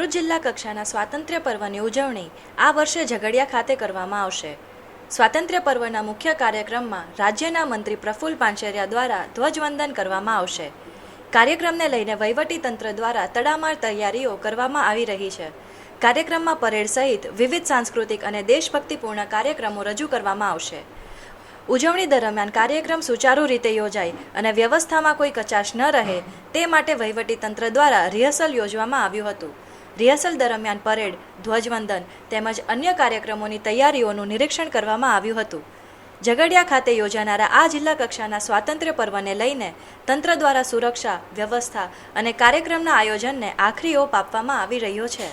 ભરૂચ જિલ્લા કક્ષાના સ્વાતંત્ર્ય પર્વની ઉજવણી આ વર્ષે ઝઘડિયા ખાતે કરવામાં આવશે। સ્વાતંત્ર્ય પર્વના મુખ્ય કાર્યક્રમમાં રાજ્યના મંત્રી પ્રફુલ્લ પાનસેરિયા દ્વારા ધ્વજવંદન કરવામાં આવશે। કાર્યક્રમને લઈને વહીવટી તંત્ર દ્વારા તડામાર તૈયારીઓ કરવામાં આવી રહી છે। કાર્યક્રમમાં પરેડ સહિત વિવિધ સાંસ્કૃતિક અને દેશભક્તિપૂર્ણ કાર્યક્રમો રજૂ કરવામાં આવશે। ઉજવણી દરમિયાન કાર્યક્રમ સુચારુ રીતે યોજાય અને વ્યવસ્થામાં કોઈ કચાશ ન રહે તે માટે વહીવટી તંત્ર દ્વારા રિહર્સલ યોજવામાં આવ્યું હતું। રિહર્સલ દરમિયાન પરેડ, ધ્વજવંદન તેમજ અન્ય કાર્યક્રમોની તૈયારીઓનું નિરીક્ષણ કરવામાં આવ્યું હતું। ઝઘડિયા ખાતે યોજાનારા આ જિલ્લા કક્ષાના સ્વાતંત્ર્ય પર્વને લઈને તંત્ર દ્વારા સુરક્ષા, વ્યવસ્થા અને કાર્યક્રમના આયોજનને આખરી ઓપ આપવામાં આવી રહ્યો છે।